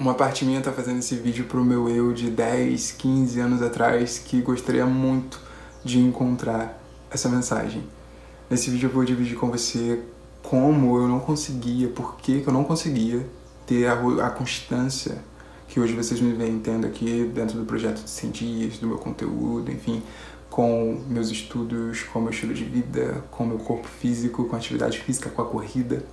Uma parte minha tá fazendo esse vídeo pro meu eu de 10, 15 anos atrás que gostaria muito de encontrar essa mensagem. Nesse vídeo eu vou dividir com você como eu não conseguia, por que eu não conseguia ter a constância que hoje vocês me veem tendo aqui dentro do projeto de 100 dias, do meu conteúdo, enfim, com meus estudos, com meu estilo de vida, com meu corpo físico, com a atividade física, com a corrida.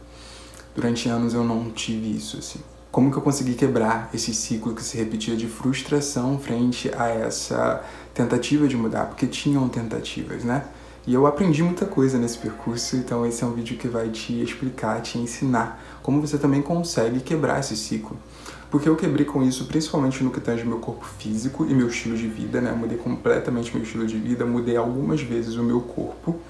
Durante anos eu não tive isso, assim. Como que eu consegui quebrar esse ciclo que se repetia de frustração frente a essa tentativa de mudar? Porque tinham tentativas, né? E eu aprendi muita coisa nesse percurso, então esse é um vídeo que vai te explicar, te ensinar como você também consegue quebrar esse ciclo. Porque eu quebrei com isso principalmente no que tange meu corpo físico e meu estilo de vida, né? Eu mudei completamente meu estilo de vida, mudei algumas vezes o meu corpo,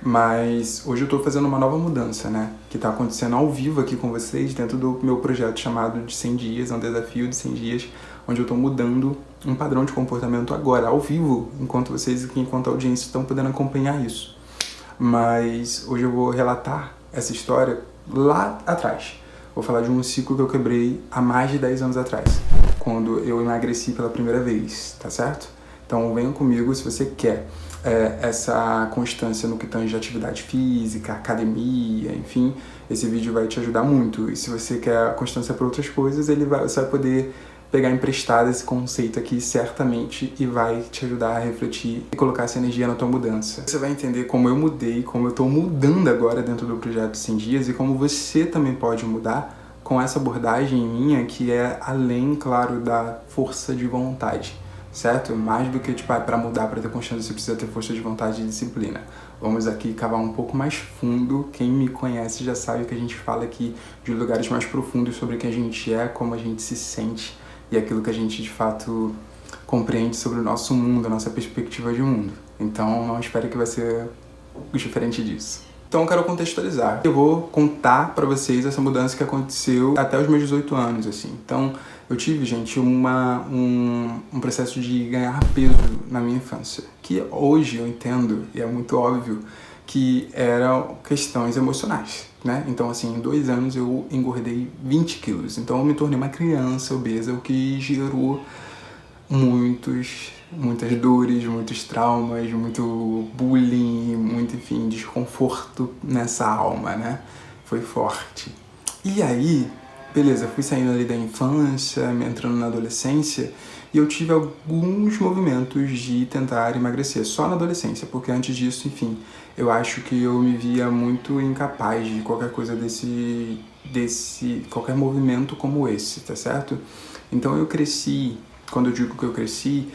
mas hoje eu tô fazendo uma nova mudança, né? Que tá acontecendo ao vivo aqui com vocês dentro do meu projeto chamado de 100 dias, é um desafio de 100 dias, onde eu tô mudando um padrão de comportamento agora, ao vivo, enquanto vocês aqui, enquanto a audiência, estão podendo acompanhar isso. Mas hoje eu vou relatar essa história lá atrás. Vou falar de um ciclo que eu quebrei há mais de 10 anos atrás, quando eu emagreci pela primeira vez, tá certo? Então venha comigo se você quer essa constância no que tange atividade física, academia, enfim, esse vídeo vai te ajudar muito. E se você quer constância para outras coisas, você vai poder pegar emprestado esse conceito aqui certamente e vai te ajudar a refletir e colocar essa energia na tua mudança. Você vai entender como eu mudei, como eu estou mudando agora dentro do projeto 100 dias e como você também pode mudar com essa abordagem minha que é além, claro, da força de vontade, certo? Mais do que, tipo, para mudar, para ter constância, você precisa ter força de vontade e disciplina. Vamos aqui cavar um pouco mais fundo. Quem me conhece já sabe que a gente fala aqui de lugares mais profundos sobre quem a gente é, como a gente se sente e aquilo que a gente, de fato, compreende sobre o nosso mundo, a nossa perspectiva de mundo. Então, não espere que vai ser diferente disso. Então, eu quero contextualizar. Eu vou contar pra vocês essa mudança que aconteceu até os meus 18 anos, assim. Então, eu tive, gente, um processo de ganhar peso na minha infância, que hoje eu entendo, e é muito óbvio, que eram questões emocionais, né? Então, assim, em 2 anos eu engordei 20 quilos. Então, eu me tornei uma criança obesa, o que gerou muitas dores, muitos traumas, muito bullying, muito, enfim, desconforto nessa alma, né? Foi forte. E aí, beleza, fui saindo ali da infância, entrando na adolescência, e eu tive alguns movimentos de tentar emagrecer, só na adolescência, porque antes disso, enfim, eu acho que eu me via muito incapaz de qualquer coisa qualquer movimento como esse, tá certo? Então eu cresci, quando eu digo que eu cresci,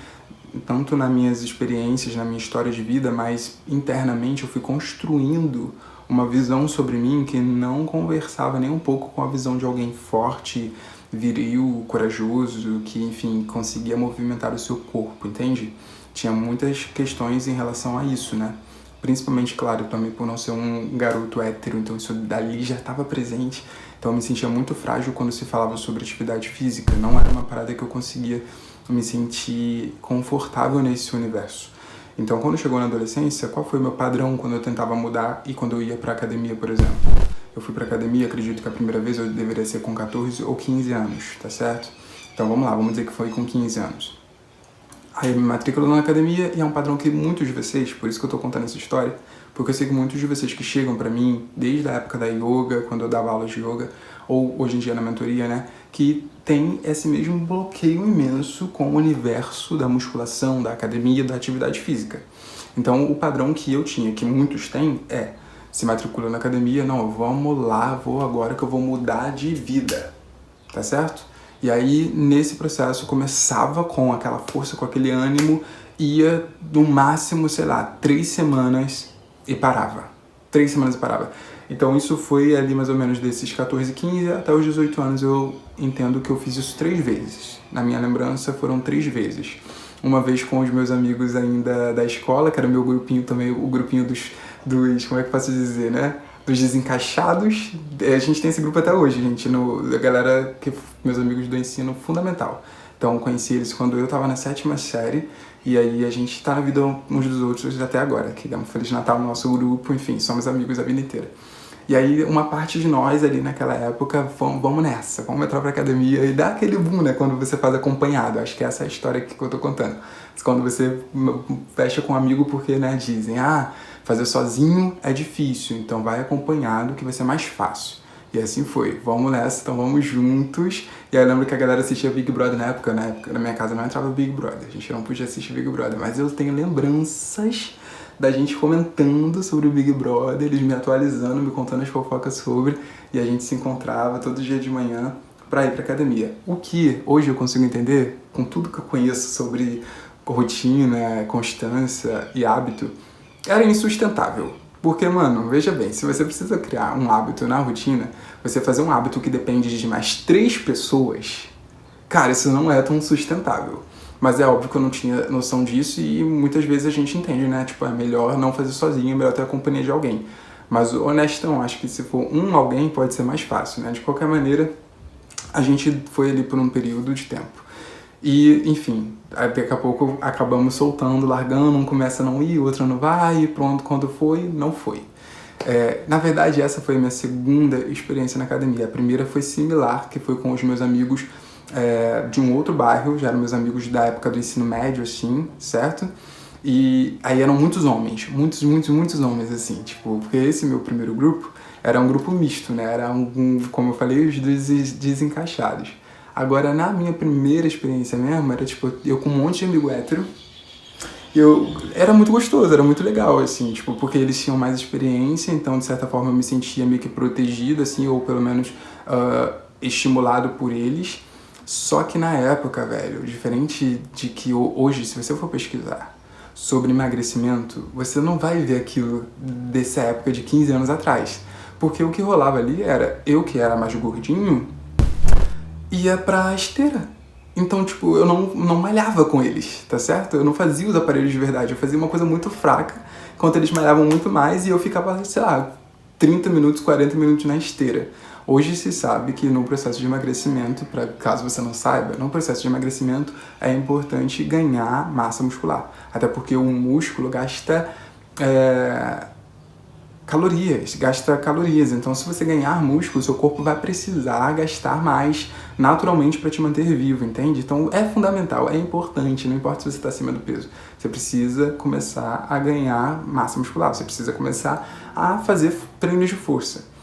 tanto nas minhas experiências, na minha história de vida, mas internamente eu fui construindo uma visão sobre mim que não conversava nem um pouco com a visão de alguém forte, viril, corajoso, que, enfim, conseguia movimentar o seu corpo, entende? Tinha muitas questões em relação a isso, né? Principalmente, claro, também por não ser um garoto hétero, então isso dali já estava presente. Então eu me sentia muito frágil quando se falava sobre atividade física. Não era uma parada que eu conseguia me sentir confortável nesse universo. Então, quando chegou na adolescência, qual foi o meu padrão quando eu tentava mudar e quando eu ia pra academia, por exemplo? Eu fui pra academia, acredito que a primeira vez eu deveria ser com 14 ou 15 anos, tá certo? Então vamos lá, vamos dizer que foi com 15 anos. Aí eu me matriculo na academia e é um padrão que muitos de vocês, por isso que eu tô contando essa história, porque eu sei que muitos de vocês que chegam pra mim, desde a época da yoga, quando eu dava aulas de yoga, ou hoje em dia na mentoria, né, que tem esse mesmo bloqueio imenso com o universo da musculação, da academia, da atividade física. Então o padrão que eu tinha, que muitos têm, se matricula na academia, não, vamos lá, vou agora que eu vou mudar de vida, tá certo? E aí, nesse processo, começava com aquela força, com aquele ânimo, ia no máximo, sei lá, 3 semanas e parava. 3 semanas e parava. Então isso foi ali mais ou menos desses 14, 15 até os 18 anos eu entendo que eu fiz isso 3 vezes. Na minha lembrança foram 3 vezes. Uma vez com os meus amigos ainda da escola, que era o meu grupinho também, o grupinho dos como é que eu posso dizer, né? Dos desencaixados. A gente tem esse grupo até hoje, gente, a galera, meus amigos do ensino fundamental. Então, conheci eles quando eu tava na 7ª série, e aí a gente tá na vida uns dos outros até agora, que dá um Feliz Natal no nosso grupo, enfim, somos amigos a vida inteira. E aí uma parte de nós ali naquela época, vamos nessa, vamos entrar pra academia e dá aquele boom, né, quando você faz acompanhado. Acho que essa é a história que eu tô contando. Quando você fecha com um amigo porque, né, dizem, fazer sozinho é difícil, então vai acompanhado que vai ser mais fácil. E assim foi, vamos nessa, então vamos juntos. E aí eu lembro que a galera assistia Big Brother na época na minha casa não entrava Big Brother, a gente não podia assistir Big Brother, mas eu tenho lembranças da gente comentando sobre o Big Brother, eles me atualizando, me contando as fofocas sobre, e a gente se encontrava todo dia de manhã pra ir pra academia. O que hoje eu consigo entender, com tudo que eu conheço sobre rotina, constância e hábito, era insustentável. Porque, mano, veja bem, se você precisa criar um hábito na rotina, você fazer um hábito que depende de mais 3 pessoas, cara, isso não é tão sustentável. Mas é óbvio que eu não tinha noção disso e muitas vezes a gente entende, né? Tipo, é melhor não fazer sozinho, é melhor ter a companhia de alguém. Mas, honestão, acho que se for alguém pode ser mais fácil, né? De qualquer maneira, a gente foi ali por um período de tempo. E, enfim, daqui a pouco acabamos soltando, largando, um começa a não ir, o outro não vai, e pronto, quando foi, não foi. Na verdade, essa foi a minha segunda experiência na academia. A primeira foi similar, que foi com os meus amigos de um outro bairro, já eram meus amigos da época do ensino médio, assim, certo? E aí eram muitos homens, muitos homens, assim, tipo, porque esse meu primeiro grupo era um grupo misto, né? Era como eu falei, os desencaixados. Agora, na minha primeira experiência mesmo, era tipo, eu com um monte de amigo hétero, era muito gostoso, era muito legal, assim, tipo, porque eles tinham mais experiência, então, de certa forma, eu me sentia meio que protegido, assim, ou pelo menos estimulado por eles. Só que na época, velho, diferente de que hoje, se você for pesquisar sobre emagrecimento, você não vai ver aquilo dessa época de 15 anos atrás. Porque o que rolava ali era, eu que era mais gordinho, ia pra esteira. Então, tipo, eu não malhava com eles, tá certo? Eu não fazia os aparelhos de verdade, eu fazia uma coisa muito fraca, enquanto eles malhavam muito mais e eu ficava, sei lá, 30 minutos, 40 minutos na esteira. Hoje se sabe que no processo de emagrecimento, caso você não saiba, no processo de emagrecimento é importante ganhar massa muscular. Até porque o músculo gasta calorias. Então, se você ganhar músculo, seu corpo vai precisar gastar mais naturalmente para te manter vivo, entende? Então, é fundamental, é importante, não importa se você está acima do peso. Você precisa começar a ganhar massa muscular, você precisa começar a fazer treinos de força.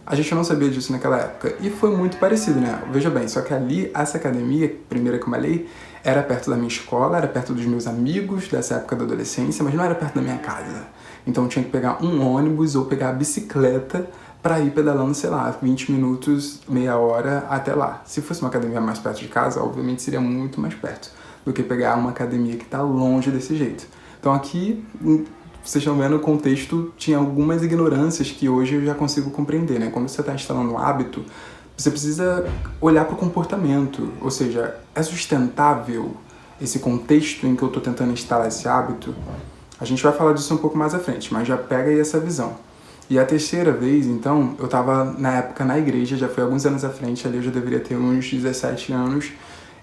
A gente não sabia disso naquela época e foi muito parecido, né? Veja bem, só que ali, essa academia, primeira que eu malhei, era perto da minha escola, era perto dos meus amigos dessa época da adolescência, mas não era perto da minha casa. Então eu tinha que pegar um ônibus ou pegar a bicicleta para ir pedalando, sei lá, 20 minutos, meia hora até lá. Se fosse uma academia mais perto de casa, obviamente seria muito mais perto do que pegar uma academia que está longe desse jeito. Então aqui, vocês estão vendo, o contexto tinha algumas ignorâncias que hoje eu já consigo compreender, né? Quando você está instalando um hábito, você precisa olhar para o comportamento, ou seja, é sustentável esse contexto em que eu estou tentando instalar esse hábito? A gente vai falar disso um pouco mais à frente, mas já pega aí essa visão. E a terceira vez, então, eu estava na época na igreja, já foi alguns anos à frente, ali eu já deveria ter uns 17 anos,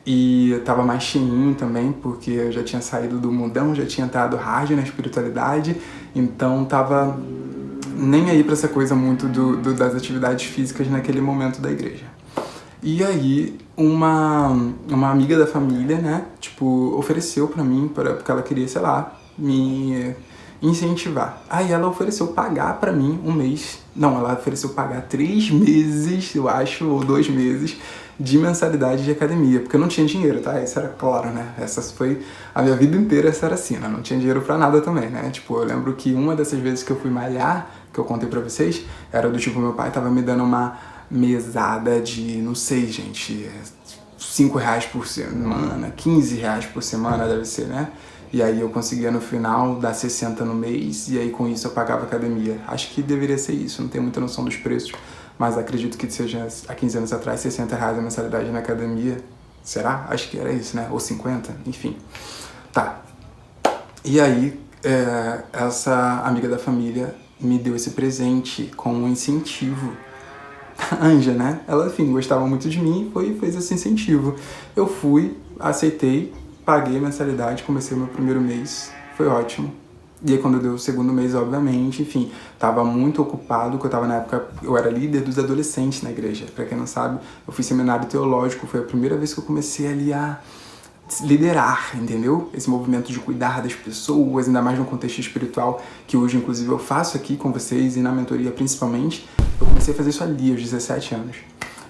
e eu tava mais cheinho também, porque eu já tinha saído do mundão, já tinha entrado hard na espiritualidade, então tava nem aí pra essa coisa muito das atividades físicas naquele momento da igreja. E aí, uma amiga da família, né, tipo, ofereceu pra mim, porque ela queria, sei lá, me incentivar. Aí ela ofereceu pagar pra mim um mês, não, ela ofereceu pagar 3 meses, eu acho, ou 2 meses, de mensalidade de academia, porque eu não tinha dinheiro, tá? Isso era claro, né? Essa foi a minha vida inteira, essa era assim, né? Não tinha dinheiro pra nada também, né? Tipo, eu lembro que uma dessas vezes que eu fui malhar, que eu contei pra vocês, era do tipo, meu pai tava me dando uma mesada de, não sei, gente, R$5 por semana, R$15 por semana deve ser, né? E aí eu conseguia no final dar 60 no mês, e aí com isso eu pagava academia. Acho que deveria ser isso, não tenho muita noção dos preços, mas acredito que seja há 15 anos atrás, R$60 a mensalidade na academia. Será? Acho que era isso, né? Ou 50, enfim. Tá. E aí, essa amiga da família me deu esse presente com um incentivo. A Anja, né? Ela, enfim, gostava muito de mim e fez esse incentivo. Eu fui, aceitei, paguei a mensalidade, comecei o meu primeiro mês. Foi ótimo. E aí quando deu o segundo mês, obviamente, enfim, tava muito ocupado, porque eu tava na época, eu era líder dos adolescentes na igreja. Pra quem não sabe, eu fiz seminário teológico, foi a primeira vez que eu comecei ali a liderar, entendeu? Esse movimento de cuidar das pessoas, ainda mais no contexto espiritual, que hoje, inclusive, eu faço aqui com vocês e na mentoria principalmente. Eu comecei a fazer isso ali aos 17 anos.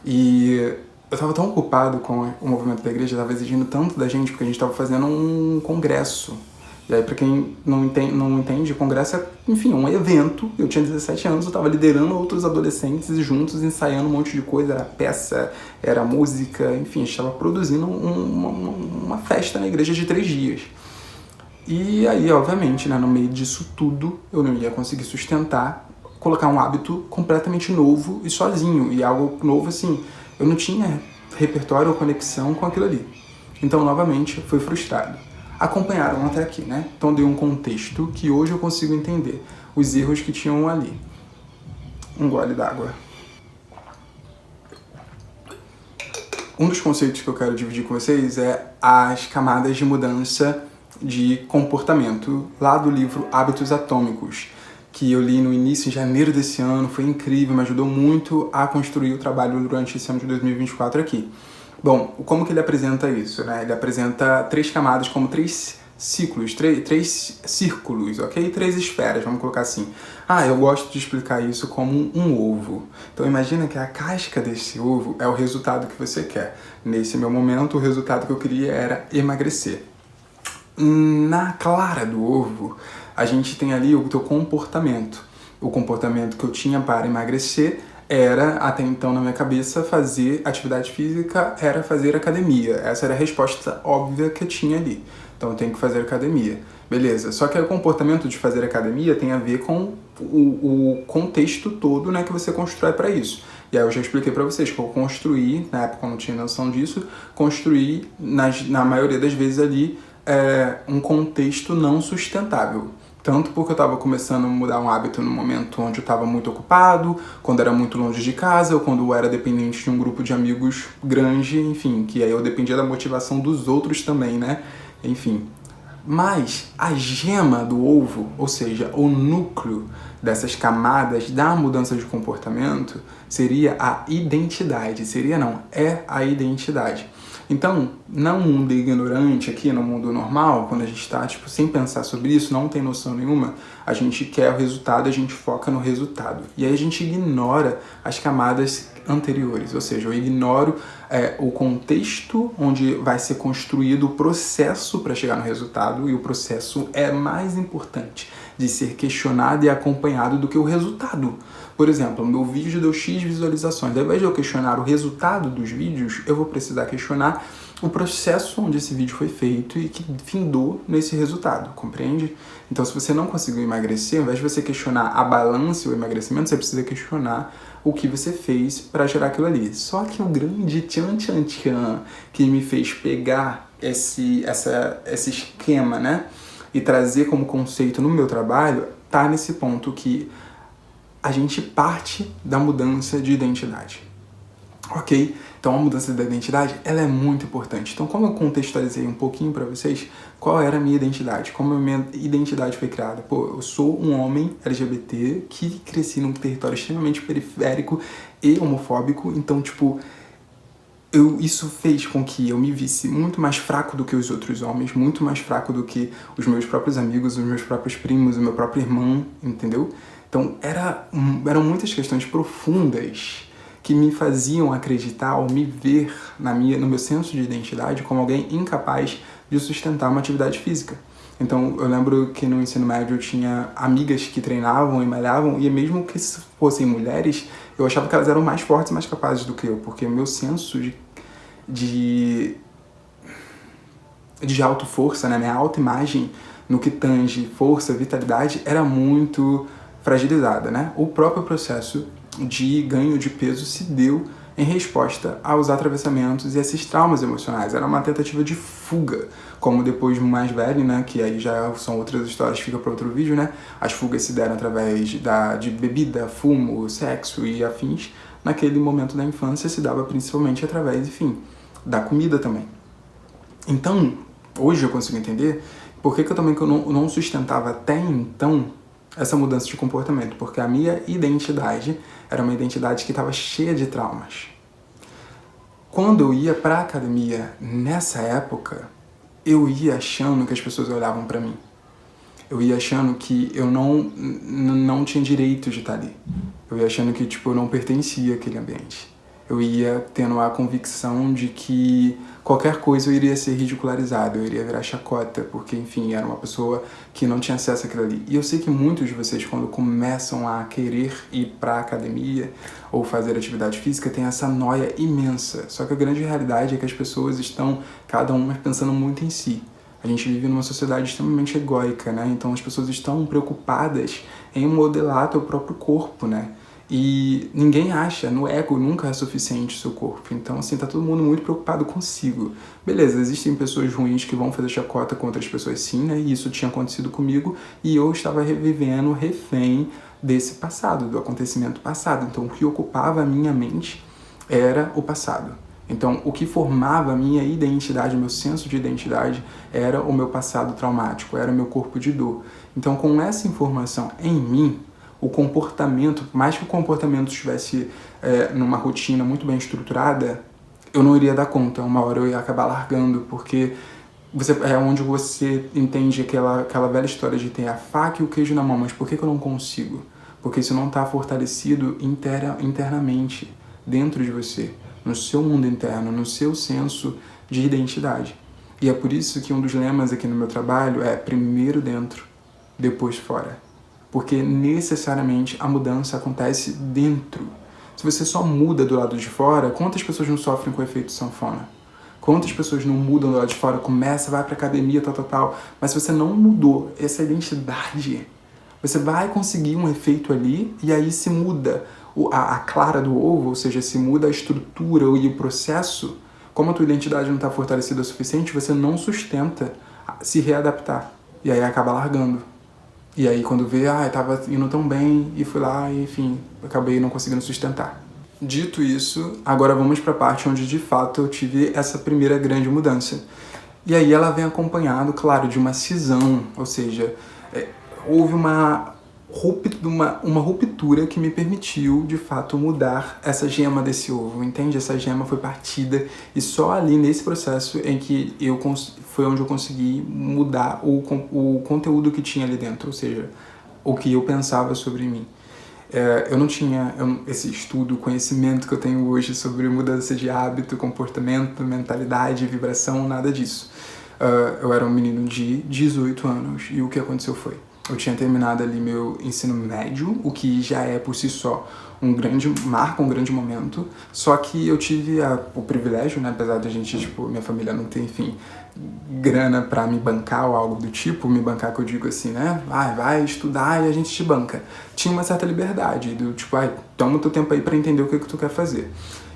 E eu tava tão ocupado com o movimento da igreja, tava exigindo tanto da gente, porque a gente tava fazendo um congresso. E aí, pra quem não entende, congresso é, enfim, um evento. Eu tinha 17 anos, eu tava liderando outros adolescentes e juntos ensaiando um monte de coisa. Era peça, era música, enfim, a gente tava produzindo uma festa na igreja de 3 dias. E aí, obviamente, né, no meio disso tudo, eu não ia conseguir sustentar, colocar um hábito completamente novo e sozinho. E algo novo, assim, eu não tinha repertório ou conexão com aquilo ali. Então, novamente, fui frustrado. Acompanharam até aqui, né? Então dei um contexto que hoje eu consigo entender os erros que tinham ali. Um gole d'água. Um dos conceitos que eu quero dividir com vocês é as camadas de mudança de comportamento, lá do livro Hábitos Atômicos, que eu li no início, em janeiro desse ano, foi incrível, me ajudou muito a construir o trabalho durante esse ano de 2024 aqui. Bom, como que ele apresenta isso, né? Ele apresenta 3 camadas como 3 ciclos, 3 círculos, ok? 3 esferas, vamos colocar assim. Eu gosto de explicar isso como um ovo. Então imagina que a casca desse ovo é o resultado que você quer. Nesse meu momento, o resultado que eu queria era emagrecer. Na clara do ovo, a gente tem ali o teu comportamento. O comportamento que eu tinha para emagrecer era, até então na minha cabeça, fazer atividade física, era fazer academia. Essa era a resposta óbvia que eu tinha ali. Então eu tenho que fazer academia. Beleza, só que o comportamento de fazer academia tem a ver com o contexto todo, né, que você constrói para isso. E aí eu já expliquei para vocês que eu construí, na época eu não tinha noção disso, construí na maioria das vezes ali um contexto não sustentável. Tanto porque eu estava começando a mudar um hábito no momento onde eu estava muito ocupado, quando era muito longe de casa, ou quando eu era dependente de um grupo de amigos grande, enfim, que aí eu dependia da motivação dos outros também, né? Enfim. Mas a gema do ovo, ou seja, o núcleo dessas camadas da mudança de comportamento, seria a identidade. Seria não, é a identidade. Então, no mundo ignorante aqui, no mundo normal, quando a gente está sem pensar sobre isso, não tem noção nenhuma, a gente quer o resultado, a gente foca no resultado. E aí a gente ignora as camadas anteriores, ou seja, eu ignoro o contexto onde vai ser construído o processo para chegar no resultado, e o processo é mais importante de ser questionado e acompanhado do que o resultado. Por exemplo, o meu vídeo deu X visualizações. Ao invés de eu questionar o resultado dos vídeos, eu vou precisar questionar o processo onde esse vídeo foi feito e que findou nesse resultado, compreende? Então, se você não conseguiu emagrecer, ao invés de você questionar a balança e o emagrecimento, você precisa questionar o que você fez para gerar aquilo ali. Só que o grande tchan que me fez pegar esse esquema, né, e trazer como conceito no meu trabalho, tá nesse ponto que a gente parte da mudança de identidade, ok? Então a mudança da identidade, ela é muito importante. Então como eu contextualizei um pouquinho para vocês, qual era a minha identidade, como a minha identidade foi criada? Pô, eu sou um homem LGBT que cresci num território extremamente periférico e homofóbico, então isso fez com que eu me visse muito mais fraco do que os outros homens, muito mais fraco do que os meus próprios amigos, os meus próprios primos, o meu próprio irmão, entendeu? Então, eram muitas questões profundas que me faziam acreditar ou me ver no meu senso de identidade como alguém incapaz de sustentar uma atividade física. Então, eu lembro que no ensino médio eu tinha amigas que treinavam e malhavam, e mesmo que fossem mulheres, eu achava que elas eram mais fortes e mais capazes do que eu, porque o meu senso de auto-força, né, minha autoimagem no que tange força, vitalidade, era muito fragilizada, né? O próprio processo de ganho de peso se deu em resposta aos atravessamentos e esses traumas emocionais. Era uma tentativa de fuga, como depois mais velho, né, que aí já são outras histórias, fica para outro vídeo, né? As fugas se deram através de bebida, fumo, sexo e afins. Naquele momento da infância se dava principalmente através, enfim, da comida também. Então, hoje eu consigo entender Por que eu também não sustentava até então essa mudança de comportamento? Porque a minha identidade era uma identidade que estava cheia de traumas. Quando eu ia para a academia, nessa época, eu ia achando que as pessoas olhavam para mim. Eu ia achando que eu não tinha direito de estar ali. Eu ia achando que eu não pertencia àquele ambiente. Eu ia tendo a convicção de que qualquer coisa eu iria ser ridicularizado, eu iria virar chacota, porque, enfim, era uma pessoa que não tinha acesso àquilo ali. E eu sei que muitos de vocês, quando começam a querer ir para a academia ou fazer atividade física, tem essa noia imensa. Só que a grande realidade é que as pessoas estão, cada uma, pensando muito em si. A gente vive numa sociedade extremamente egóica, né? Então as pessoas estão preocupadas em modelar teu próprio corpo, né? E ninguém acha, no ego nunca é suficiente o seu corpo. Então, assim, tá todo mundo muito preocupado consigo. Beleza, existem pessoas ruins que vão fazer chacota com outras pessoas sim, né? E isso tinha acontecido comigo e eu estava revivendo, refém desse passado, do acontecimento passado. Então, o que ocupava a minha mente era o passado. Então, o que formava a minha identidade, o meu senso de identidade, era o meu passado traumático, era o meu corpo de dor. Então, com essa informação em mim, o comportamento, por mais que o comportamento estivesse numa rotina muito bem estruturada, eu não iria dar conta. Uma hora eu ia acabar largando, porque é onde você entende aquela velha história de ter a faca e o queijo na mão. Mas por que eu não consigo? Porque isso não está fortalecido internamente, dentro de você, no seu mundo interno, no seu senso de identidade. E é por isso que um dos lemas aqui no meu trabalho é primeiro dentro, depois fora. Porque necessariamente a mudança acontece dentro. Se você só muda do lado de fora, quantas pessoas não sofrem com o efeito sanfona? Quantas pessoas não mudam do lado de fora, começa, vai pra academia, tal, mas se você não mudou essa identidade, você vai conseguir um efeito ali e aí se muda a clara do ovo, ou seja, se muda a estrutura e o processo. Como a tua identidade não está fortalecida o suficiente, você não sustenta se readaptar e aí acaba largando. E aí quando vê, eu tava indo tão bem e fui lá e, enfim, acabei não conseguindo sustentar. Dito isso, agora vamos para a parte onde de fato eu tive essa primeira grande mudança. E aí ela vem acompanhado, claro, de uma cisão, ou seja, houve uma ruptura que me permitiu, de fato, mudar essa gema desse ovo, entende? Essa gema foi partida e só ali nesse processo em que foi onde eu consegui mudar o conteúdo que tinha ali dentro, ou seja, o que eu pensava sobre mim. Eu não tinha esse estudo, conhecimento que eu tenho hoje sobre mudança de hábito, comportamento, mentalidade, vibração, nada disso. Eu era um menino de 18 anos e o que aconteceu foi: eu tinha terminado ali meu ensino médio, o que já é por si só um grande momento, só que eu tive o privilégio, né, apesar de a gente, minha família não ter, enfim, grana pra me bancar ou algo do tipo, me bancar que eu digo assim, né, vai estudar e a gente te banca. Tinha uma certa liberdade, do toma o teu tempo aí pra entender o que tu quer fazer.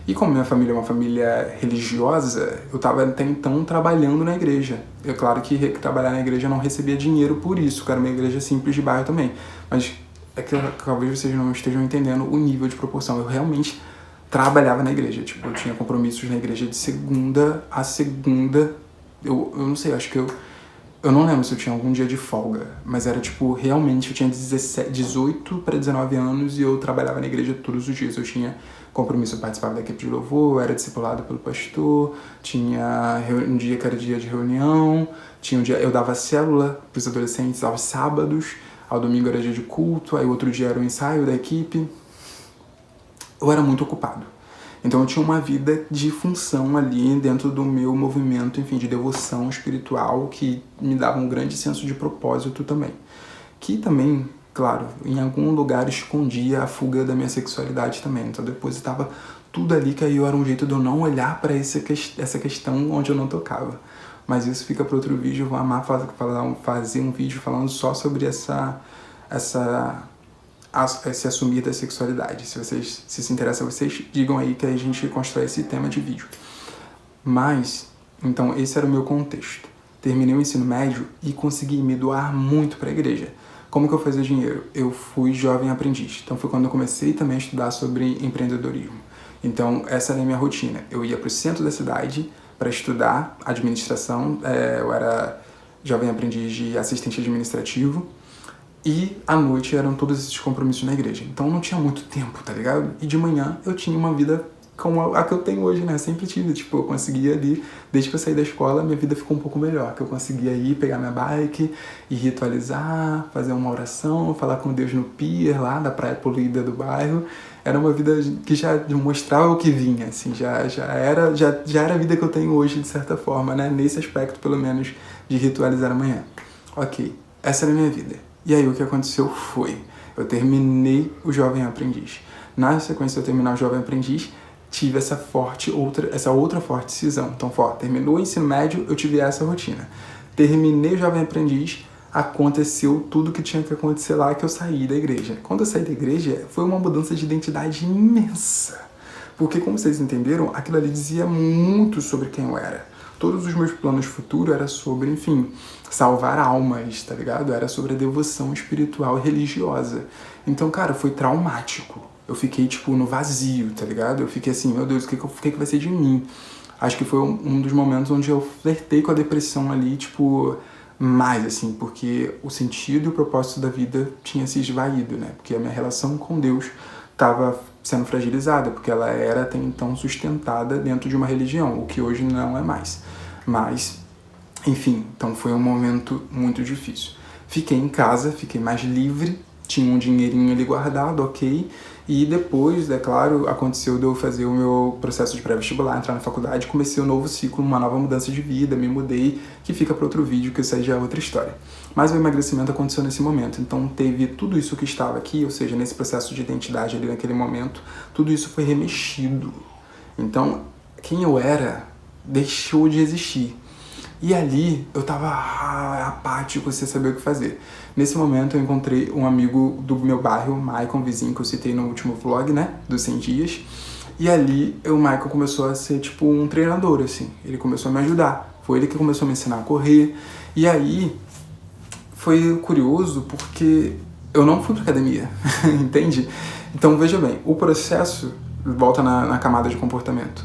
E como minha família é uma família religiosa, eu estava até então trabalhando na igreja. É claro que trabalhar na igreja eu não recebia dinheiro por isso, que era uma igreja simples de bairro também. Mas é que talvez vocês não estejam entendendo o nível de proporção. Eu realmente trabalhava na igreja. Eu tinha compromissos na igreja de segunda a segunda. Eu não sei, acho que eu não lembro se eu tinha algum dia de folga, mas era realmente, eu tinha 18 para 19 anos e eu trabalhava na igreja todos os dias. Eu tinha compromisso, eu participava da equipe de louvor, eu era discipulado pelo pastor, tinha um dia que era dia de reunião, tinha um dia, eu dava célula para os adolescentes aos sábados, ao domingo era dia de culto, aí outro dia era o ensaio da equipe. Eu era muito ocupado. Então eu tinha uma vida de função ali dentro do meu movimento, enfim, de devoção espiritual, que me dava um grande senso de propósito também. Que também, claro, em algum lugar escondia a fuga da minha sexualidade também. Então depositava tudo ali, que aí era um jeito de eu não olhar para essa questão onde eu não tocava. Mas isso fica para outro vídeo, eu vou amar fazer um vídeo falando só sobre esse assumir da sexualidade. Se interessa, vocês digam aí que a gente constrói esse tema de vídeo. Mas, então, esse era o meu contexto. Terminei o ensino médio e consegui me doar muito para a igreja. Como que eu fazia dinheiro? Eu fui jovem aprendiz. Então foi quando eu comecei também a estudar sobre empreendedorismo. Então essa era a minha rotina. Eu ia para o centro da cidade para estudar administração. Eu era jovem aprendiz de assistente administrativo, e à noite eram todos esses compromissos na igreja. Então não tinha muito tempo, tá ligado? E de manhã eu tinha uma vida como a que eu tenho hoje, né? Eu sempre tive, tipo, eu conseguia ali, desde que eu saí da escola, minha vida ficou um pouco melhor, que eu conseguia ir, pegar minha bike e ritualizar, fazer uma oração, falar com Deus no pier lá da praia poluída do bairro. Era uma vida que já mostrava o que vinha, assim, já era a vida que eu tenho hoje, de certa forma, né? Nesse aspecto, pelo menos, de ritualizar amanhã. Ok, essa era a minha vida. E aí o que aconteceu foi, eu terminei o Jovem Aprendiz. Na sequência de eu terminar o Jovem Aprendiz, tive essa outra forte decisão. Então, terminou o ensino médio, eu tive essa rotina. Terminei o Jovem Aprendiz, aconteceu tudo que tinha que acontecer lá, que eu saí da igreja. Quando eu saí da igreja, foi uma mudança de identidade imensa. Porque, como vocês entenderam, aquilo ali dizia muito sobre quem eu era. Todos os meus planos futuros eram sobre, enfim, salvar almas, tá ligado? Era sobre a devoção espiritual e religiosa. Então, cara, foi traumático. Eu fiquei, tipo, no vazio, tá ligado? Eu fiquei assim, meu Deus, o que vai ser de mim? Acho que foi um dos momentos onde eu flertei com a depressão ali, tipo, mais, assim, porque o sentido e o propósito da vida tinha se esvaído, né? Porque a minha relação com Deus estava sendo fragilizada, porque ela era até então sustentada dentro de uma religião, o que hoje não é mais. Mas, enfim, então foi um momento muito difícil. Fiquei em casa, fiquei mais livre, tinha um dinheirinho ali guardado, ok. E depois, é claro, aconteceu de eu fazer o meu processo de pré-vestibular, entrar na faculdade, comecei um novo ciclo, uma nova mudança de vida, me mudei, que fica para outro vídeo, que isso aí já é outra história. Mas o emagrecimento aconteceu nesse momento, então teve tudo isso que estava aqui, ou seja, nesse processo de identidade ali naquele momento, tudo isso foi remexido. Então, quem eu era deixou de existir. E ali eu tava apático, sem saber o que fazer. Nesse momento eu encontrei um amigo do meu bairro, o Maicon, vizinho, que eu citei no último vlog, né, dos 100 dias. E ali o Maicon começou a ser tipo um treinador, assim. Ele começou a me ajudar. Foi ele que começou a me ensinar a correr. E aí foi curioso porque eu não fui pra academia, entende? Então veja bem, o processo volta na camada de comportamento.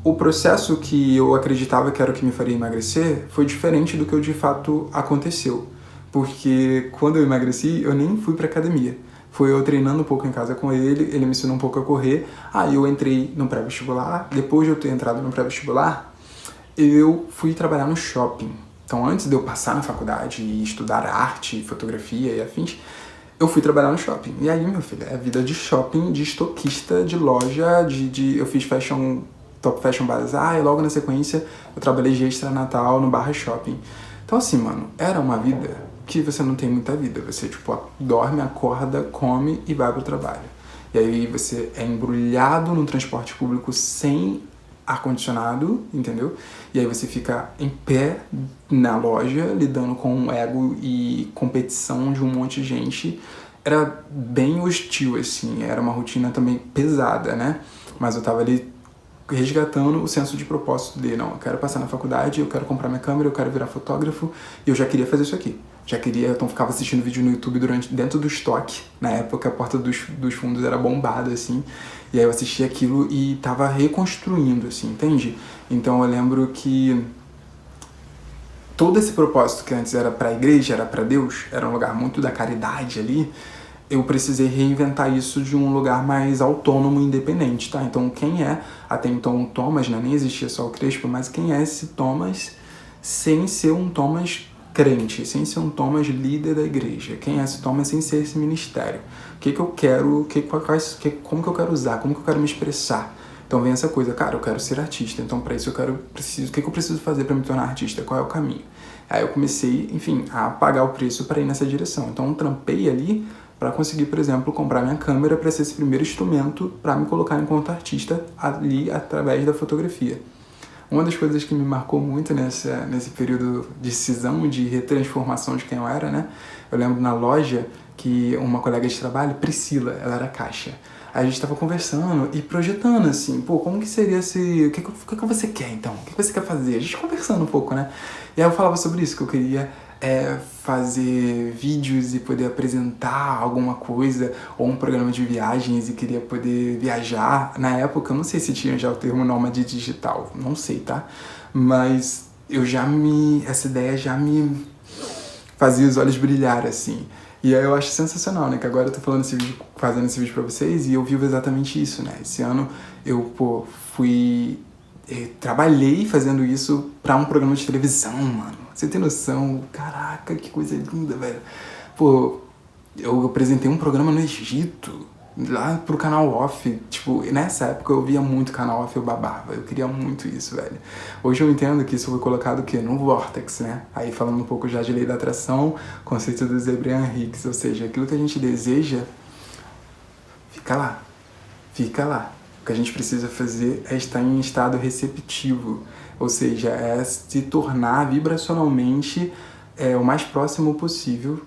O processo que eu acreditava que era o que me faria emagrecer foi diferente do que de fato aconteceu. Porque quando eu emagreci, eu nem fui pra academia. Foi eu treinando um pouco em casa com ele, ele me ensinou um pouco a correr. Aí eu entrei no pré-vestibular. Depois de eu ter entrado no pré-vestibular, eu fui trabalhar no shopping. Então, antes de eu passar na faculdade e estudar arte, fotografia e afins, eu fui trabalhar no shopping. E aí, meu filho, é vida de shopping, de estoquista, de loja, eu fiz Top Fashion Bazar, e logo na sequência eu trabalhei de extra Natal no Barra Shopping. Então assim, mano, era uma vida que você não tem muita vida. Você, tipo, dorme, acorda, come e vai pro trabalho. E aí você é embrulhado no transporte público sem ar-condicionado, entendeu? E aí você fica em pé na loja, lidando com ego e competição de um monte de gente. Era bem hostil, assim, era uma rotina também pesada, né? Mas eu tava ali resgatando o senso de propósito de, não, eu quero passar na faculdade, eu quero comprar minha câmera, eu quero virar fotógrafo, e eu já queria fazer isso aqui. Então ficava assistindo vídeo no YouTube dentro do estoque, na época a porta dos fundos era bombada, assim, e aí eu assistia aquilo e tava reconstruindo, assim, entende? Então eu lembro que todo esse propósito que antes era pra igreja, era pra Deus, era um lugar muito da caridade ali, eu precisei reinventar isso de um lugar mais autônomo e independente, tá? Então quem é, até então o Thomas, né? Nem existia só o Crespo, mas quem é esse Thomas sem ser um Thomas crente, sem ser um Thomas líder da igreja? Quem é esse Thomas sem ser esse ministério? O que eu quero, como que eu quero usar, como que eu quero me expressar? Então vem essa coisa, cara, eu quero ser artista, então para isso o que eu preciso fazer para me tornar artista? Qual é o caminho? Aí eu comecei, enfim, a pagar o preço para ir nessa direção. Então eu trampei ali para conseguir, por exemplo, comprar minha câmera para ser esse primeiro instrumento para me colocar enquanto artista ali através da fotografia. Uma das coisas que me marcou muito nesse período de cisão, de retransformação de quem eu era, né? Eu lembro na loja que uma colega de trabalho, Priscila, ela era caixa. Aí a gente tava conversando e projetando, assim, pô, como que seria se... O que você quer, então? O que você quer fazer? A gente conversando um pouco, né? E aí eu falava sobre isso, que eu queria fazer vídeos e poder apresentar alguma coisa, ou um programa de viagens e queria poder viajar. Na época, eu não sei se tinha já o termo nômade digital, não sei, tá? Mas essa ideia já me fazia os olhos brilhar, assim. E aí eu acho sensacional, né? Que agora eu tô fazendo esse vídeo pra vocês e eu vivo exatamente isso, né? Esse ano eu, trabalhei fazendo isso pra um programa de televisão, mano. Você tem noção? Caraca, que coisa linda, velho. Pô, eu apresentei um programa no Egito, lá pro canal Off. Tipo, nessa época eu via muito canal Off, eu babava. Eu queria muito isso, velho. Hoje eu entendo que isso foi colocado o quê? No Vortex, né? Aí falando um pouco já de lei da atração, conceito do Abraham Hicks, ou seja, aquilo que a gente deseja, fica lá. Fica lá. O que a gente precisa fazer é estar em estado receptivo, ou seja, é se tornar vibracionalmente o mais próximo possível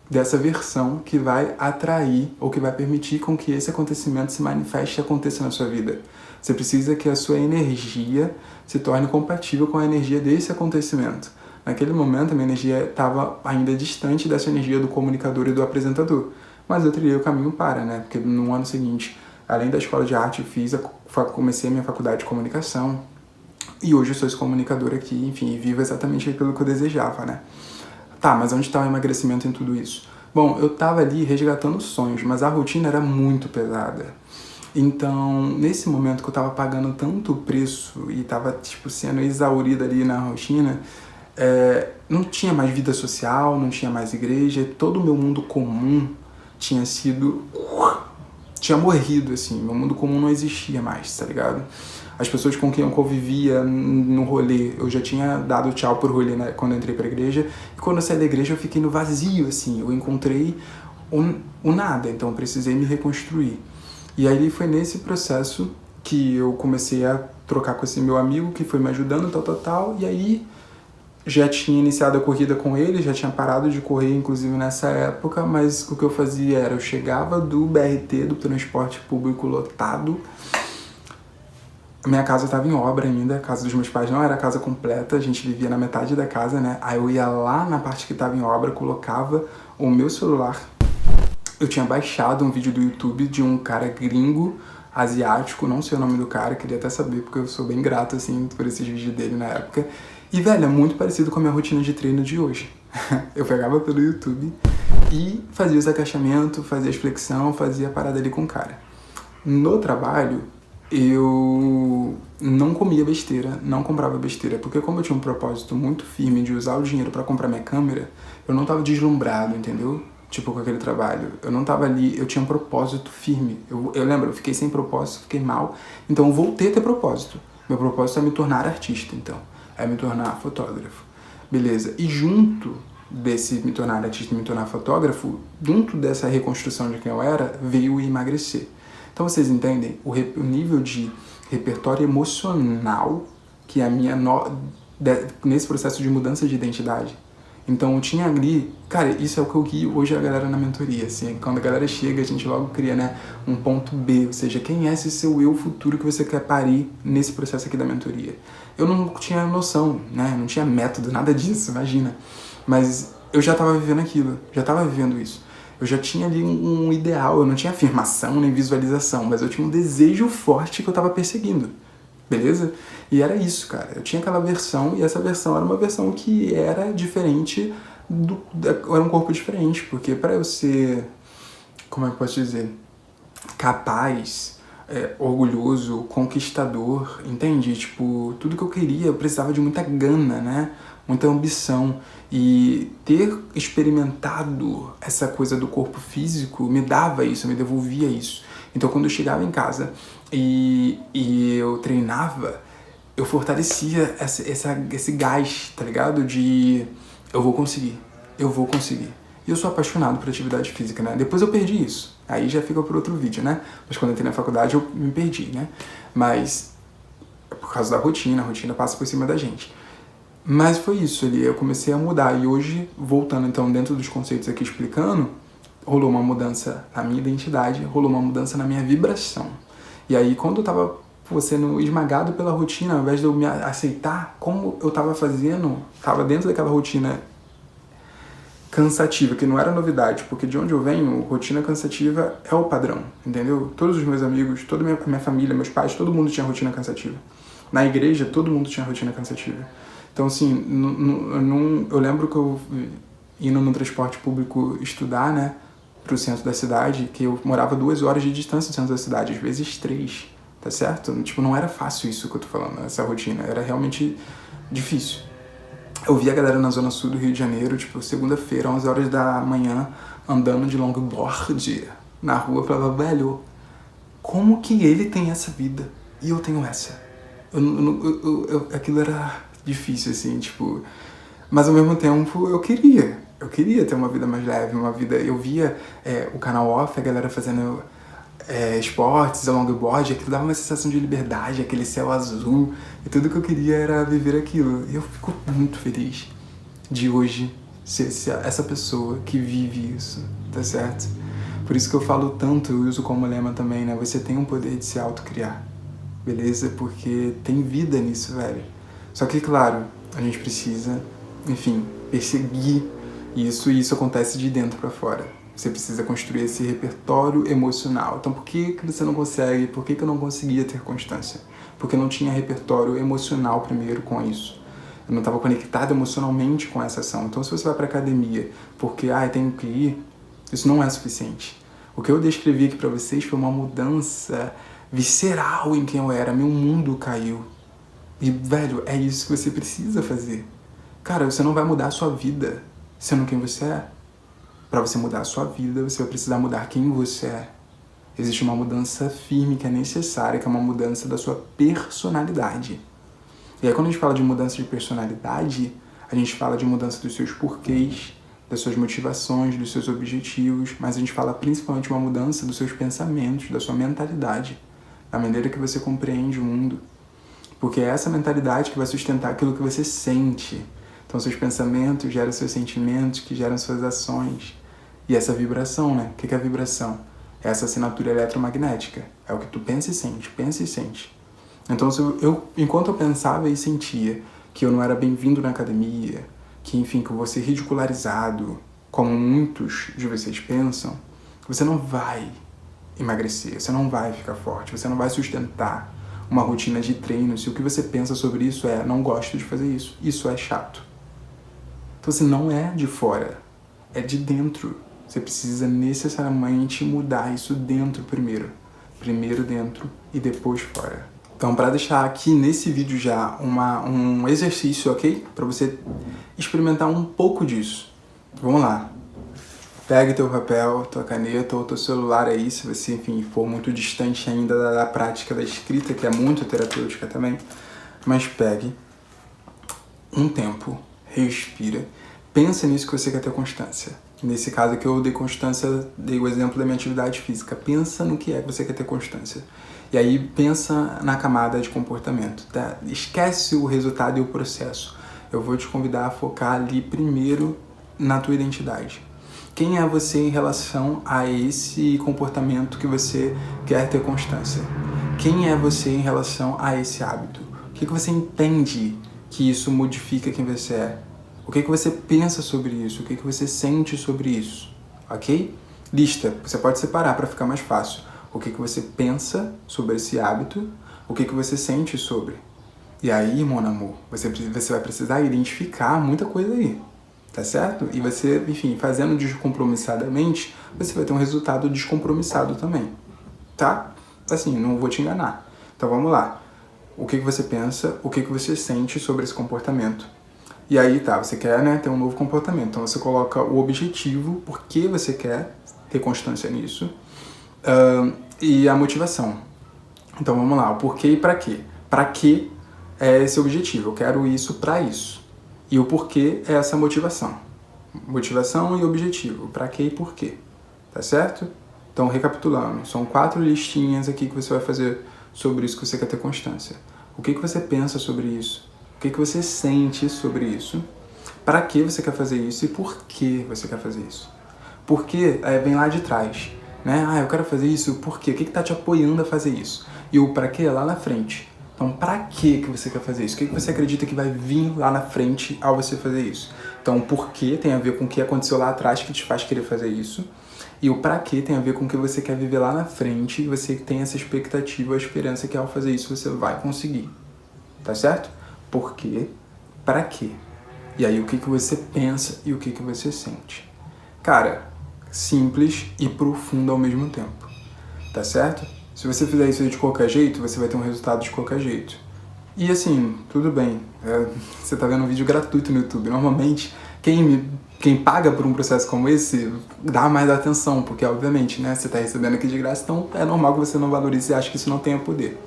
dessa versão que vai atrair ou que vai permitir com que esse acontecimento se manifeste e aconteça na sua vida. Você precisa que a sua energia se torne compatível com a energia desse acontecimento. Naquele momento, a minha energia estava ainda distante dessa energia do comunicador e do apresentador, mas eu trilhei o caminho né? Porque no ano seguinte, além da escola de arte, comecei a minha faculdade de comunicação e hoje eu sou esse comunicador aqui, enfim, vivo exatamente aquilo que eu desejava, né? Tá, mas onde está o emagrecimento em tudo isso? Bom, eu tava ali resgatando sonhos, mas a rotina era muito pesada. Então, nesse momento que eu tava pagando tanto preço e tava, tipo, sendo exaurida ali na rotina, não tinha mais vida social, não tinha mais igreja, todo o meu mundo comum tinha morrido, assim, meu mundo comum não existia mais, tá ligado? As pessoas com quem eu convivia no rolê, eu já tinha dado tchau pro rolê, né, quando eu entrei pra igreja, e quando eu saí da igreja eu fiquei no vazio, assim, eu encontrei o nada, então eu precisei me reconstruir. E aí foi nesse processo que eu comecei a trocar com esse meu amigo, que foi me ajudando, tal, e aí já tinha iniciado a corrida com ele, já tinha parado de correr, inclusive, nessa época, mas o que eu fazia era, eu chegava do BRT, do transporte público lotado, minha casa estava em obra ainda, a casa dos meus pais não era a casa completa, a gente vivia na metade da casa, né? Aí eu ia lá na parte que estava em obra, colocava o meu celular. Eu tinha baixado um vídeo do YouTube de um cara gringo, asiático, não sei o nome do cara, queria até saber, porque eu sou bem grato, assim, por esses vídeos dele na época. E, velho, é muito parecido com a minha rotina de treino de hoje. Eu pegava pelo YouTube e fazia os agachamentos, fazia as flexão, fazia a parada ali com o cara. No trabalho, eu não comia besteira, não comprava besteira, porque como eu tinha um propósito muito firme de usar o dinheiro pra comprar minha câmera, eu não tava deslumbrado, entendeu? Tipo, com aquele trabalho. Eu não tava ali, eu tinha um propósito firme. Eu lembro, eu fiquei sem propósito, fiquei mal, então eu voltei a ter propósito. Meu propósito é me tornar artista, então. É me tornar fotógrafo. Beleza. E junto desse me tornar artista e me tornar fotógrafo, junto dessa reconstrução de quem eu era, veio o emagrecer. Então vocês entendem o nível de repertório emocional que a minha nesse processo de mudança de identidade. Então eu tinha ali, cara, isso é o que eu guio hoje a galera na mentoria, assim, quando a galera chega a gente logo cria, né, um ponto B, ou seja, quem é esse seu eu futuro que você quer parir nesse processo aqui da mentoria. Eu não tinha noção, né, não tinha método, nada disso, imagina, mas eu já estava vivendo aquilo, já estava vivendo isso. Eu já tinha ali um ideal, eu não tinha afirmação nem visualização, mas eu tinha um desejo forte que eu estava perseguindo, beleza? E era isso, cara. Eu tinha aquela versão e essa versão era uma versão que era diferente, era um corpo diferente, porque para eu ser, como é que eu posso dizer, capaz, orgulhoso, conquistador, entende? Tipo, tudo que eu queria, eu precisava de muita gana, né? Muita ambição. E ter experimentado essa coisa do corpo físico me dava isso, me devolvia isso. Então quando eu chegava em casa e eu treinava, eu fortalecia esse gás, tá ligado? De eu vou conseguir. E eu sou apaixonado por atividade física, né? Depois eu perdi isso. Aí já fica por outro vídeo, né? Mas quando eu entrei na faculdade eu me perdi, né? Mas por causa da rotina, a rotina passa por cima da gente. Mas foi isso ali, eu comecei a mudar. E hoje, voltando então dentro dos conceitos aqui explicando, rolou uma mudança na minha identidade, rolou uma mudança na minha vibração. E aí quando eu tava sendo esmagado pela rotina, ao invés de eu me aceitar como eu tava fazendo, tava dentro daquela rotina cansativa, que não era novidade, porque de onde eu venho, rotina cansativa é o padrão, entendeu? Todos os meus amigos, toda a minha família, meus pais, todo mundo tinha rotina cansativa. Na igreja, todo mundo tinha rotina cansativa. Então, assim, eu lembro que eu indo no transporte público estudar, né, pro centro da cidade, que eu morava 2 horas de distância do centro da cidade, às vezes 3, tá certo? Tipo, não era fácil isso que eu tô falando, essa rotina, era realmente difícil. Eu vi a galera na zona sul do Rio de Janeiro, tipo, segunda-feira, 11 horas da manhã, andando de longboard na rua, eu falava, velho, como que ele tem essa vida e eu tenho essa? Aquilo era difícil, assim, tipo... Mas ao mesmo tempo eu queria ter uma vida mais leve, uma vida... Eu via o canal off, a galera fazendo esportes, longboard, aquilo dava uma sensação de liberdade, aquele céu azul, e tudo que eu queria era viver aquilo. E eu fico muito feliz de hoje ser essa pessoa que vive isso, tá certo? Por isso que eu falo tanto, eu uso como lema também, né? Você tem um poder de se autocriar, beleza? Porque tem vida nisso, velho. Só que, claro, a gente precisa, enfim, perseguir isso, e isso acontece de dentro pra fora. Você precisa construir esse repertório emocional. Então, por que você não consegue? Por que eu não conseguia ter constância? Porque eu não tinha repertório emocional primeiro com isso. Eu não estava conectado emocionalmente com essa ação. Então, se você vai pra academia porque, tenho que ir, isso não é suficiente. O que eu descrevi aqui pra vocês foi uma mudança visceral em quem eu era. Meu mundo caiu. E, velho, é isso que você precisa fazer. Cara, você não vai mudar a sua vida sendo quem você é. Para você mudar a sua vida, você vai precisar mudar quem você é. Existe uma mudança firme que é necessária, que é uma mudança da sua personalidade. E aí quando a gente fala de mudança de personalidade, a gente fala de mudança dos seus porquês, das suas motivações, dos seus objetivos, mas a gente fala principalmente uma mudança dos seus pensamentos, da sua mentalidade, da maneira que você compreende o mundo. Porque é essa mentalidade que vai sustentar aquilo que você sente. Então, seus pensamentos geram seus sentimentos, que geram suas ações. E essa vibração, né? O que é a vibração? É essa assinatura eletromagnética. É o que tu pensa e sente. Então, enquanto eu pensava e sentia que eu não era bem-vindo na academia, que, enfim, que eu vou ser ridicularizado, como muitos de vocês pensam, você não vai emagrecer, você não vai ficar forte, você não vai sustentar uma rotina de treino se o que você pensa sobre isso é não gosto de fazer isso, isso é chato. Então, assim, não é de fora, é de dentro. Você precisa necessariamente mudar isso dentro primeiro. Primeiro dentro e depois fora. Então, para deixar aqui nesse vídeo já um exercício, ok? Para você experimentar um pouco disso. Vamos lá. Pegue teu papel, tua caneta ou teu celular aí, se você, enfim, for muito distante ainda da prática da escrita, que é muito terapêutica também. Mas pegue um tempo, respira, pensa nisso que você quer ter constância. Nesse caso aqui eu dei constância, dei o exemplo da minha atividade física. Pensa no que é que você quer ter constância. E aí pensa na camada de comportamento, tá? Esquece o resultado e o processo. Eu vou te convidar a focar ali primeiro na tua identidade. Quem é você em relação a esse comportamento que você quer ter constância? Quem é você em relação a esse hábito? O que você entende que isso modifica quem você é? O que você pensa sobre isso? O que você sente sobre isso? Ok? Lista. Você pode separar para ficar mais fácil. O que você pensa sobre esse hábito? O que você sente sobre? E aí, mon amour, você vai precisar identificar muita coisa aí. Tá certo? E você, enfim, fazendo descompromissadamente, você vai ter um resultado descompromissado também. Tá? Assim, não vou te enganar. Então vamos lá. O que você pensa, o que você sente sobre esse comportamento. E aí, tá, você quer, né, ter um novo comportamento. Então você coloca o objetivo, por que você quer ter constância nisso, e a motivação. Então vamos lá, o porquê e pra quê. Pra quê é esse objetivo? Eu quero isso pra isso. E o porquê é essa motivação. Motivação e objetivo. Pra quê e porquê. Tá certo? Então, recapitulando. São 4 listinhas aqui que você vai fazer sobre isso que você quer ter constância. O que você pensa sobre isso? O que você sente sobre isso? Pra que você quer fazer isso? E por que você quer fazer isso? Porque vem lá de trás. Né? Eu quero fazer isso. Por quê? O que tá te apoiando a fazer isso? E o pra quê é lá na frente. Então, pra que você quer fazer isso? O que você acredita que vai vir lá na frente ao você fazer isso? Então, o porquê tem a ver com o que aconteceu lá atrás que te faz querer fazer isso. E o pra quê tem a ver com o que você quer viver lá na frente e você tem essa expectativa, a esperança que ao fazer isso você vai conseguir. tá certo? Por quê? Pra quê? E aí, o que você pensa e o que você sente. Cara, simples e profundo ao mesmo tempo, tá certo? Se você fizer isso de qualquer jeito, você vai ter um resultado de qualquer jeito. E assim, tudo bem, você tá vendo um vídeo gratuito no YouTube. Normalmente, quem paga por um processo como esse, dá mais atenção, porque obviamente, né, você tá recebendo aqui de graça, então é normal que você não valorize e ache que isso não tenha poder.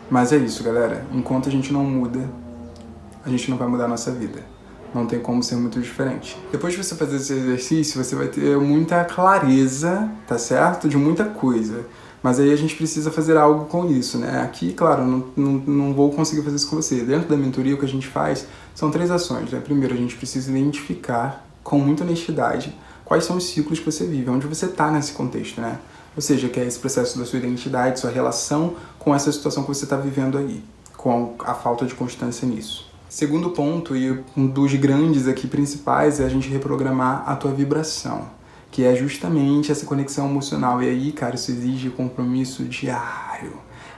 Mas é isso, galera. Enquanto a gente não muda, a gente não vai mudar a nossa vida. Não tem como ser muito diferente. Depois de você fazer esse exercício, você vai ter muita clareza, tá certo? De muita coisa. Mas aí a gente precisa fazer algo com isso, né? Aqui, claro, não vou conseguir fazer isso com você. Dentro da mentoria, o que a gente faz são 3 ações, né? Primeiro, a gente precisa identificar com muita honestidade quais são os ciclos que você vive, onde você está nesse contexto, né? Ou seja, que é esse processo da sua identidade, sua relação com essa situação que você está vivendo aí, com a falta de constância nisso. Segundo ponto, e um dos grandes aqui principais, é a gente reprogramar a tua vibração, que é justamente essa conexão emocional. E aí, cara, isso exige compromisso diário.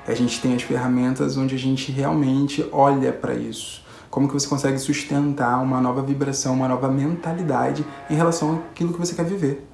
A gente tem as ferramentas onde a gente realmente olha para isso. Como que você consegue sustentar uma nova vibração, uma nova mentalidade em relação àquilo que você quer viver.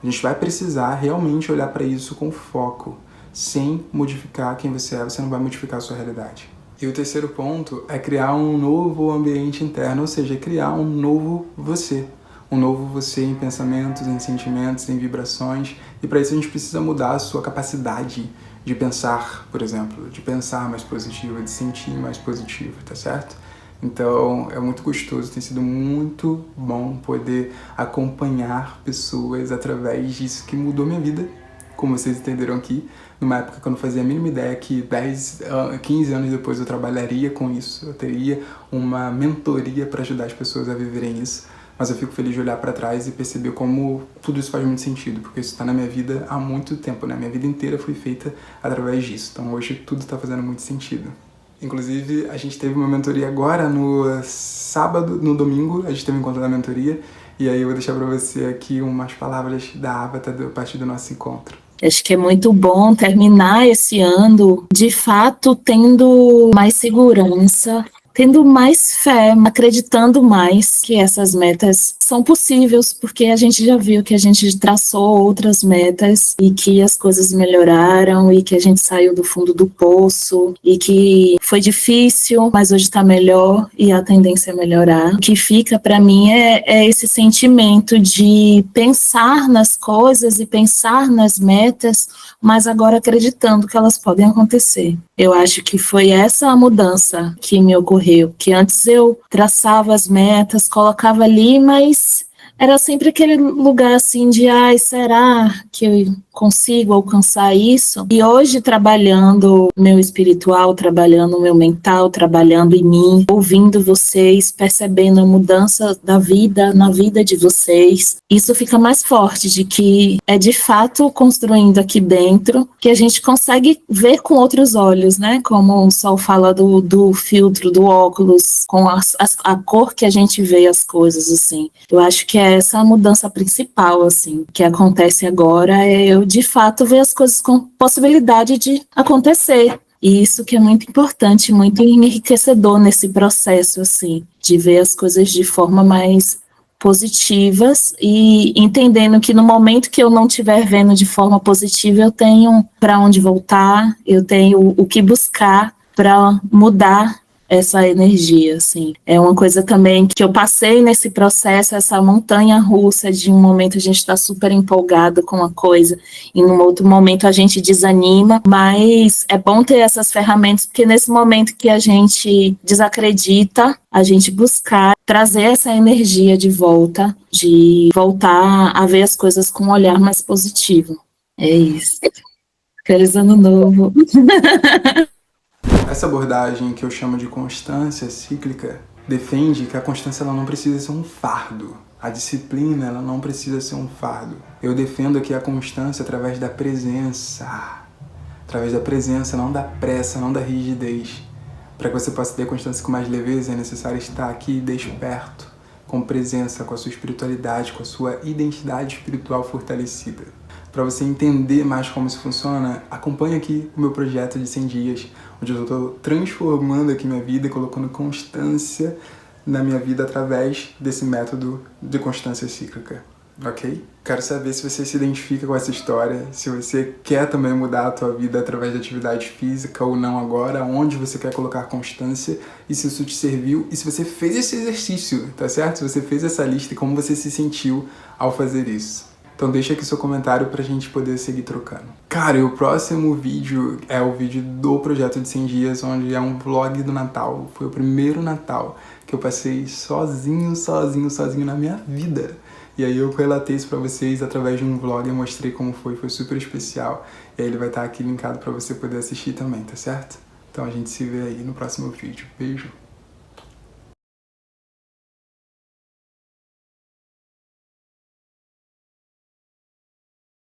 A gente vai precisar realmente olhar para isso com foco. Sem modificar quem você é, você não vai modificar a sua realidade. E o terceiro ponto é criar um novo ambiente interno, ou seja, criar um novo você. Um novo você em pensamentos, em sentimentos, em vibrações. E para isso a gente precisa mudar a sua capacidade de pensar, por exemplo, de pensar mais positivo, de sentir mais positivo, tá certo? Então é muito gostoso, tem sido muito bom poder acompanhar pessoas através disso que mudou minha vida, como vocês entenderam aqui, numa época que eu não fazia a mínima ideia que 15 anos depois eu trabalharia com isso, eu teria uma mentoria para ajudar as pessoas a viverem isso. Mas eu fico feliz de olhar para trás e perceber como tudo isso faz muito sentido, porque isso está na minha vida há muito tempo, né? Minha vida inteira foi feita através disso, então hoje tudo está fazendo muito sentido. Inclusive, a gente teve uma mentoria agora no sábado, no domingo, a gente teve um encontro da mentoria, e aí eu vou deixar para você aqui umas palavras da Avatar a partir do nosso encontro. Acho que é muito bom terminar esse ano, de fato, tendo mais segurança, tendo mais fé, acreditando mais que essas metas são possíveis, porque a gente já viu que a gente traçou outras metas e que as coisas melhoraram e que a gente saiu do fundo do poço e que foi difícil, mas hoje está melhor e a tendência é melhorar. O que fica para mim é esse sentimento de pensar nas coisas e pensar nas metas, mas agora acreditando que elas podem acontecer. Eu acho que foi essa a mudança que me ocorreu, que antes eu traçava as metas, colocava ali, mas era sempre aquele lugar assim de, ai, será que eu consigo alcançar isso? E hoje, trabalhando meu espiritual, trabalhando meu mental, trabalhando em mim, ouvindo vocês, percebendo a mudança da vida, na vida de vocês, isso fica mais forte de que é de fato construindo aqui dentro que a gente consegue ver com outros olhos, né? Como o Sol fala do filtro, do óculos, com a cor que a gente vê as coisas, assim. Eu acho que é essa a mudança principal, assim, que acontece agora, é eu de fato ver as coisas com possibilidade de acontecer. E isso que é muito importante, muito enriquecedor nesse processo, assim, de ver as coisas de forma mais positivas e entendendo que no momento que eu não estiver vendo de forma positiva, eu tenho para onde voltar, eu tenho o que buscar para mudar essa energia, assim. É uma coisa também que eu passei nesse processo, essa montanha russa de um momento a gente está super empolgado com uma coisa e num outro momento a gente desanima, mas é bom ter essas ferramentas porque nesse momento que a gente desacredita, a gente buscar trazer essa energia de volta, de voltar a ver as coisas com um olhar mais positivo. É isso. Feliz ano novo. Essa abordagem que eu chamo de constância cíclica defende que a constância ela não precisa ser um fardo. A disciplina ela não precisa ser um fardo. Eu defendo aqui a constância através da presença. Através da presença, não da pressa, não da rigidez. Para que você possa ter constância com mais leveza, é necessário estar aqui desperto, com presença, com a sua espiritualidade, com a sua identidade espiritual fortalecida. Para você entender mais como isso funciona, acompanhe aqui o meu projeto de 100 dias, onde eu tô transformando aqui minha vida e colocando constância na minha vida através desse método de constância cíclica, ok? Quero saber se você se identifica com essa história, se você quer também mudar a tua vida através de atividade física ou não agora, onde você quer colocar constância e se isso te serviu e se você fez esse exercício, tá certo? Se você fez essa lista e como você se sentiu ao fazer isso. Então deixa aqui seu comentário pra gente poder seguir trocando. Cara, e o próximo vídeo é o vídeo do projeto de 100 dias, onde é um vlog do Natal. Foi o primeiro Natal que eu passei sozinho na minha vida. E aí eu relatei isso pra vocês através de um vlog, eu mostrei como foi super especial. E aí ele vai estar aqui linkado pra você poder assistir também, tá certo? Então a gente se vê aí no próximo vídeo. Beijo!